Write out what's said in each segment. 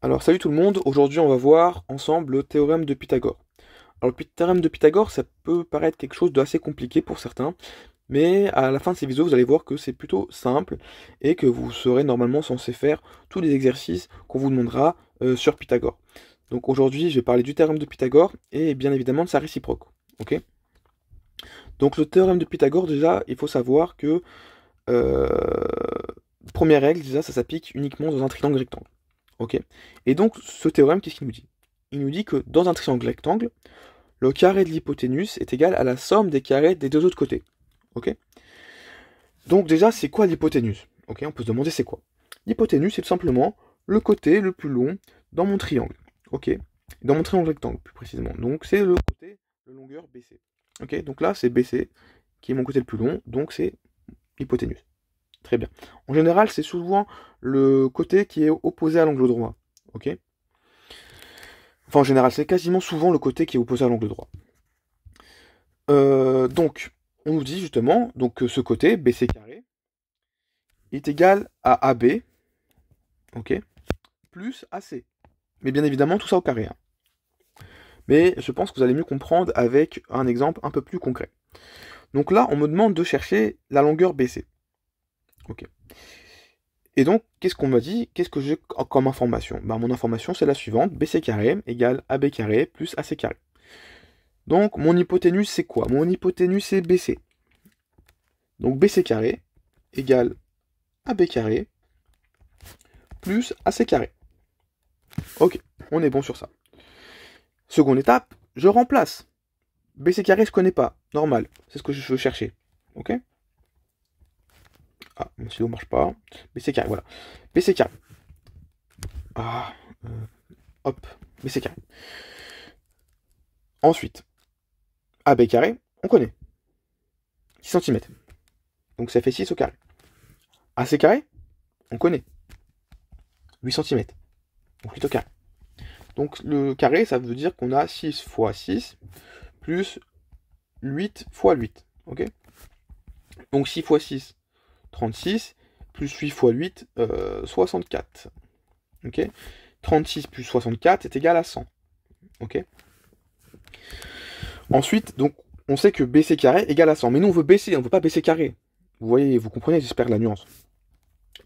Alors salut tout le monde, aujourd'hui on va voir ensemble le théorème de Pythagore. Alors le théorème de Pythagore, ça peut paraître quelque chose d'assez compliqué pour certains, mais à la fin de ces vidéos, vous allez voir que c'est plutôt simple et que vous serez normalement censé faire tous les exercices qu'on vous demandera sur Pythagore. Donc aujourd'hui, je vais parler du théorème de Pythagore et bien évidemment de sa réciproque. Ok. Donc le théorème de Pythagore, déjà, il faut savoir que euh, première règle, déjà, ça s'applique uniquement dans un triangle rectangle. Ok. Et donc, ce théorème, qu'est-ce qu'il nous dit? Il nous dit que dans un triangle rectangle, le carré de l'hypoténuse est égal à la somme des carrés des deux autres côtés. Ok. Donc déjà, c'est quoi l'hypoténuse? Ok, on peut se demander c'est quoi. L'hypoténuse, c'est tout simplement le côté le plus long dans mon triangle. Ok. Dans mon triangle rectangle, plus précisément. Donc c'est le côté de longueur BC. Ok, donc là, c'est BC qui est mon côté le plus long, donc c'est hypoténuse. Très bien. En général, c'est souvent le côté qui est opposé à l'angle droit. Ok. Enfin, en général, c'est quasiment souvent le côté qui est opposé à l'angle droit. Donc, on nous dit justement donc, que ce côté, BC carré, est égal à AB, ok, plus AC. Mais bien évidemment, tout ça au carré. Hein. Mais je pense que vous allez mieux comprendre avec un exemple un peu plus concret. Donc là, on me demande de chercher la longueur BC. Ok. Et donc, qu'est-ce qu'on m'a dit? Qu'est-ce que j'ai comme information? Ben, mon information, c'est la suivante. BC carré égale AB carré plus AC carré. Donc, mon hypoténuse, c'est quoi? Mon hypoténuse, c'est BC. Donc, BC carré égale AB carré plus AC carré. Ok, on est bon sur ça. Seconde étape, je remplace. BC carré, je connais pas. Normal, c'est ce que je veux chercher. Ok. Ah, mon stylo marche pas. BC carré, voilà. BC carré. Ah, hop, BC carré. Ensuite, AB carré, on connaît. 6 cm. Donc ça fait 6 au carré. AC carré, on connaît. 8 cm. Donc 8 au carré. Donc le carré, ça veut dire qu'on a 6 fois 6 plus 8 fois 8. Ok. Donc 6 fois 6, 36, plus 8 fois 8, 64. Ok. 36 plus 64 est égal à 100. Ok. Ensuite, donc, on sait que BC carré égale à 100. Mais nous, on veut baisser, on veut pas baisser carré. Vous voyez, vous comprenez, j'espère, la nuance.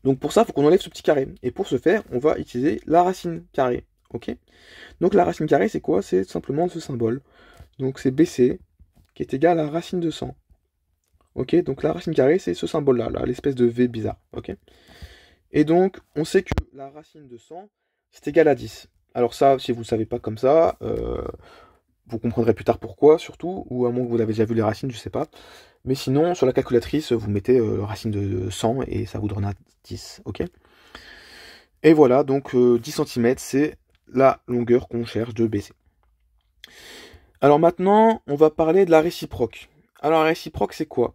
Donc pour ça, il faut qu'on enlève ce petit carré. Et pour ce faire, on va utiliser la racine carrée. Ok. Donc la racine carrée, c'est quoi? C'est simplement ce symbole. Donc c'est BC qui est égal à la racine de 100. Ok, donc la racine carrée, c'est ce symbole-là, là, l'espèce de V bizarre. Ok. Et donc, on sait que la racine de 100, c'est égal à 10. Alors ça, si vous ne le savez pas comme ça, vous comprendrez plus tard pourquoi, surtout, ou à moins que vous avez déjà vu les racines, je sais pas. Mais sinon, sur la calculatrice, vous mettez racine de 100 et ça vous donnera 10. Ok. Et voilà, donc 10 cm, c'est la longueur qu'on cherche de BC. Alors maintenant, on va parler de la réciproque. Alors la réciproque, c'est quoi?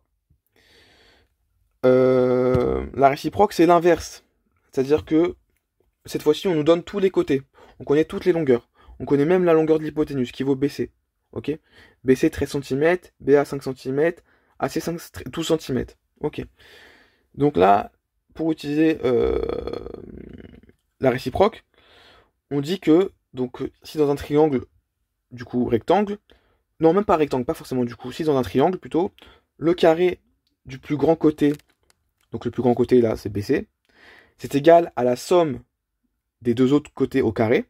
La réciproque, c'est l'inverse. C'est-à-dire que cette fois-ci, on nous donne tous les côtés. On connaît toutes les longueurs. On connaît même la longueur de l'hypoténuse qui vaut BC. Ok. BC 13 cm, BA 5 cm, AC 5, 12 cm. Ok. Donc là, pour utiliser la réciproque, on dit que, donc, si dans un triangle, du coup, rectangle, non, même pas rectangle, pas forcément du coup, si dans un triangle plutôt, le carré du plus grand côté, donc le plus grand côté là, c'est BC, c'est égal à la somme des deux autres côtés au carré.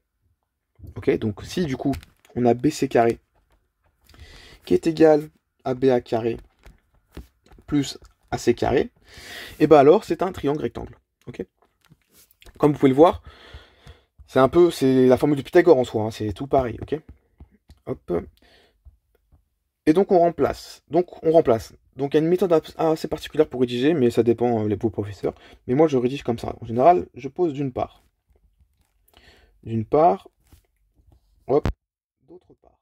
Ok, donc si du coup on a BC carré qui est égal à BA carré plus AC carré, et ben alors c'est un triangle rectangle. Ok. Comme vous pouvez le voir, c'est la formule de Pythagore en soi, hein, c'est tout pareil. Ok. Hop. Et donc on remplace. Donc il y a une méthode assez particulière pour rédiger, mais ça dépend des professeurs. Mais moi je rédige comme ça. En général, je pose d'une part. D'une part, hop, d'autre part.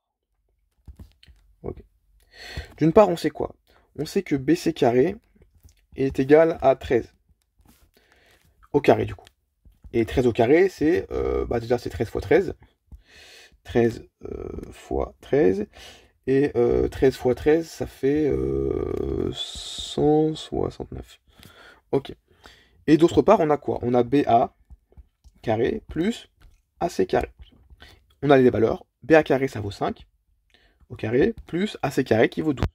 Ok. D'une part, on sait quoi? On sait que BC carré est égal à 13. Au carré, du coup. Et 13 au carré, c'est... déjà, c'est 13 fois 13. 13 fois 13. Et 13 fois 13, ça fait 169. Ok. Et d'autre part, on a quoi? On a BA carré plus AC carré. On a les valeurs. BA carré, ça vaut 5 au carré, plus AC carré qui vaut 12.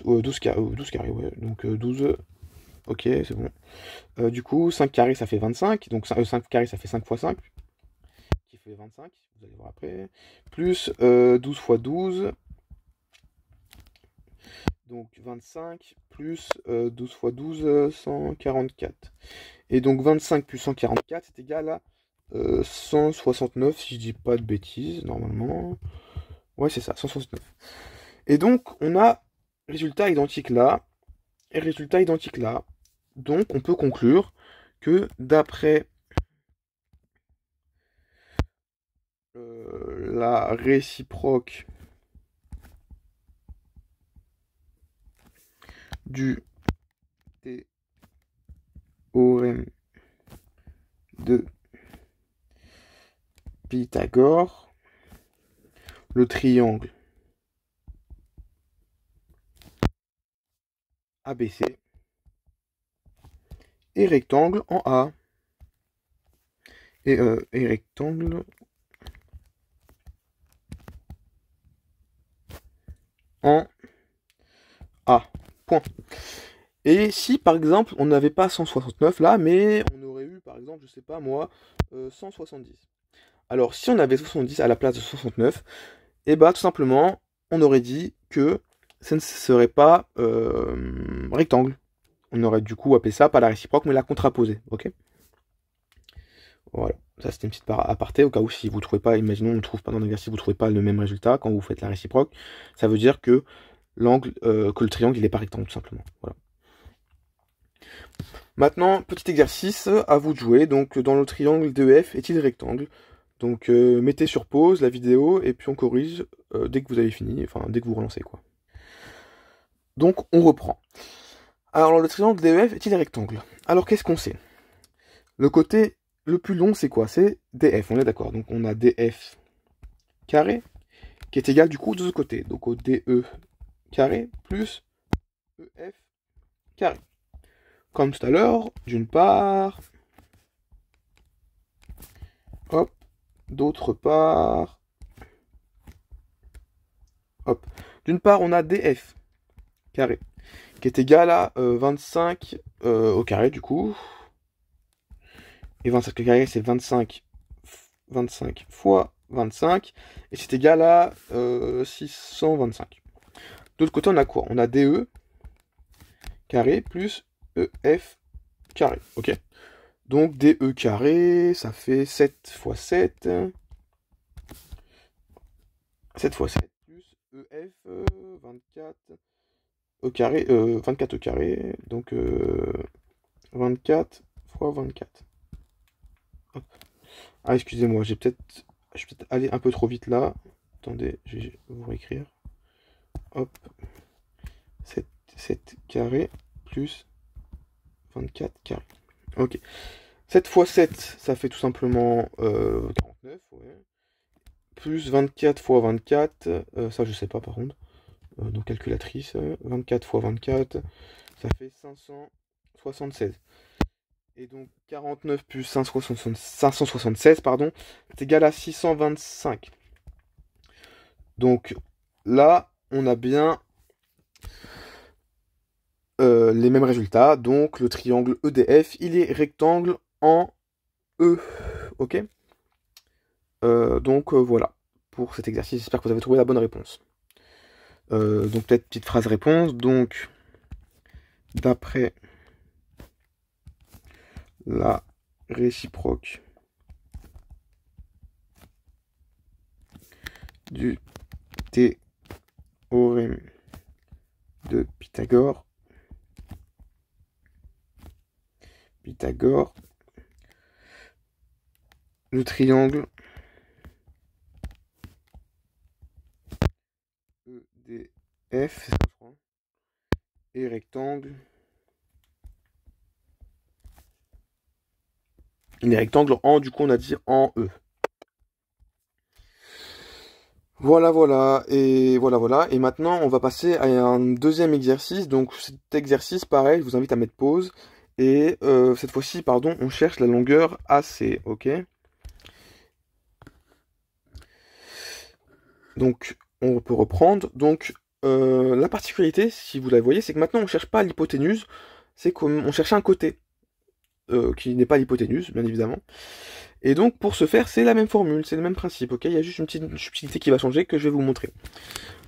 12 carré, ouais. Donc 12, ok, c'est bon. Du coup, 5 carré, ça fait 25. Donc 5 carré, ça fait 5 fois 5, qui fait 25, vous allez voir après. Plus 12 fois 12, donc 25, plus 12 fois 12, 144. Et donc 25 plus 144, c'est égal à 169, si je dis pas de bêtises, normalement. Ouais, c'est ça, 169. Et donc, on a résultat identique là, et résultat identique là. Donc, on peut conclure que d'après la réciproque du théorème de Pythagore, le triangle ABC est rectangle en A. Et rectangle en A. Point. Et si par exemple on n'avait pas 169 là, mais on aurait eu par exemple, je sais pas moi, 170. Alors si on avait 70 à la place de 69, et bah tout simplement on aurait dit que ça ne serait pas rectangle. On aurait du coup appelé ça pas la réciproque mais la contraposée, ok? Voilà, ça c'était une petite aparté au cas où si vous trouvez pas, imaginons on ne trouve pas dans l'exercice, vous trouvez pas le même résultat quand vous faites la réciproque, ça veut dire que l'angle, que le triangle il n'est pas rectangle tout simplement. Voilà. Maintenant, petit exercice, à vous de jouer. Donc, dans le triangle DEF, est-il rectangle? Donc, mettez sur pause la vidéo et puis on corrige dès que vous avez fini, enfin, dès que vous relancez, quoi. Donc, on reprend. Alors, le triangle DEF est-il rectangle? Alors, qu'est-ce qu'on sait? Le côté le plus long, c'est quoi? C'est DF, on est d'accord. Donc, on a DF carré qui est égal du coup de ce côté. Donc, au DE carré plus EF carré. Comme tout à l'heure, d'une part, hop, d'autre part, hop. D'une part, on a DF carré, qui est égal à 25 au carré, du coup. Et 25 au carré, c'est 25 fois 25, et c'est égal à 625. De l'autre côté, on a quoi? On a DE carré plus EF carré, ok? Donc DE carré, ça fait 7 fois 7. 7 fois 7 plus EF 24 au carré, 24 au carré, donc 24 fois 24. Hop. Ah, excusez-moi, je vais peut-être aller un peu trop vite là. Attendez, je vais vous réécrire. Hop. 7 carré plus 24 carré. Ok. 7 fois 7, ça fait tout simplement 49, ouais. Plus 24 fois 24, ça je sais pas par contre. Donc calculatrice, 24 fois 24, ça fait 576. Et donc 49 plus 576, pardon, c'est égal à 625. Donc là, on a bien les mêmes résultats. Donc le triangle EDF, il est rectangle en E. Ok? Donc voilà pour cet exercice. J'espère que vous avez trouvé la bonne réponse. Donc peut-être petite phrase réponse. Donc d'après la réciproque du théorème de Pythagore, le triangle EDF, c'est ça, je crois, et rectangle. Il est rectangle en, du coup on a dit en E. Voilà, voilà, et voilà. Et maintenant, on va passer à un deuxième exercice. Donc, cet exercice, pareil, je vous invite à mettre pause Et cette fois-ci, pardon, on cherche la longueur AC, ok? Donc, on peut reprendre. Donc, la particularité, si vous la voyez, c'est que maintenant, on ne cherche pas l'hypoténuse, c'est qu'on cherche un côté, qui n'est pas l'hypoténuse, bien évidemment. Et donc, pour ce faire, c'est la même formule, c'est le même principe, ok? Il y a juste une petite subtilité qui va changer que je vais vous montrer.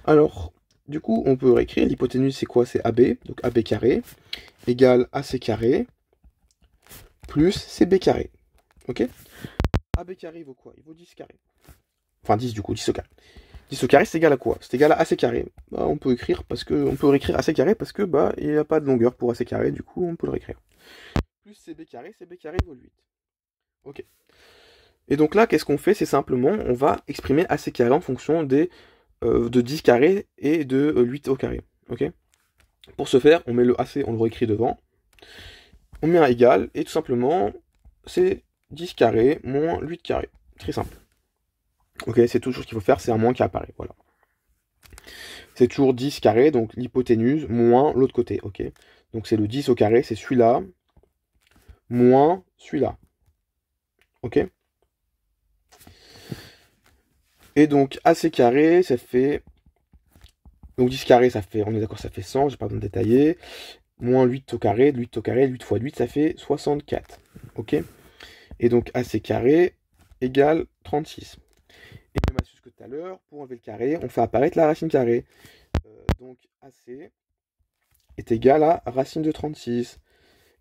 Alors, du coup, on peut réécrire. L'hypoténuse, c'est quoi? C'est AB, donc AB carré, égale AC carré, plus CB carré, ok? AB carré, il vaut quoi? Il vaut 10 carré. Enfin, 10 du coup, 10 au carré. 10 au carré, c'est égal à quoi? C'est égal à AC carré. Bah, on peut écrire parce que on peut réécrire AC carré parce que bah il n'y a pas de longueur pour AC carré, du coup on peut le réécrire. Plus CB carré vaut 8. Ok. Et donc là, qu'est-ce qu'on fait? C'est simplement, on va exprimer AC carré en fonction de 10 carré et de 8 au carré. Ok. Pour ce faire, on met le AC, on le réécrit devant. On met un égal et tout simplement, c'est 10 carré moins 8 carré. Très simple. Ok, c'est toujours ce qu'il faut faire, c'est un moins qui apparaît. Voilà. C'est toujours 10 carré, donc l'hypoténuse, moins l'autre côté, ok? Donc c'est le 10 au carré, c'est celui-là, moins celui-là, ok? Et donc AC carré, ça fait... Donc 10 carré, ça fait, on est d'accord, ça fait 100, j'ai pas besoin de détailler. Moins 8 au carré, 8 au carré, 8 fois 8, ça fait 64, ok? Et donc AC carré égale 36. Et même astuce que tout à l'heure, pour enlever le carré, on fait apparaître la racine carrée. Donc AC est égal à racine de 36.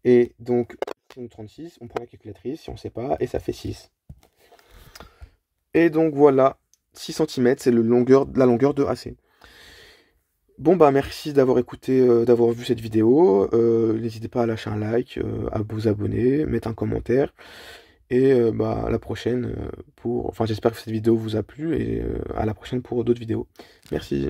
Et donc, racine de 36, on prend la calculatrice si on ne sait pas, et ça fait 6. Et donc voilà, 6 cm, c'est la longueur de AC. Bon bah merci d'avoir écouté, d'avoir vu cette vidéo. N'hésitez pas à lâcher un like, à vous abonner, mettre un commentaire. Et bah à la prochaine pour. Enfin j'espère que cette vidéo vous a plu et à la prochaine pour d'autres vidéos. Merci.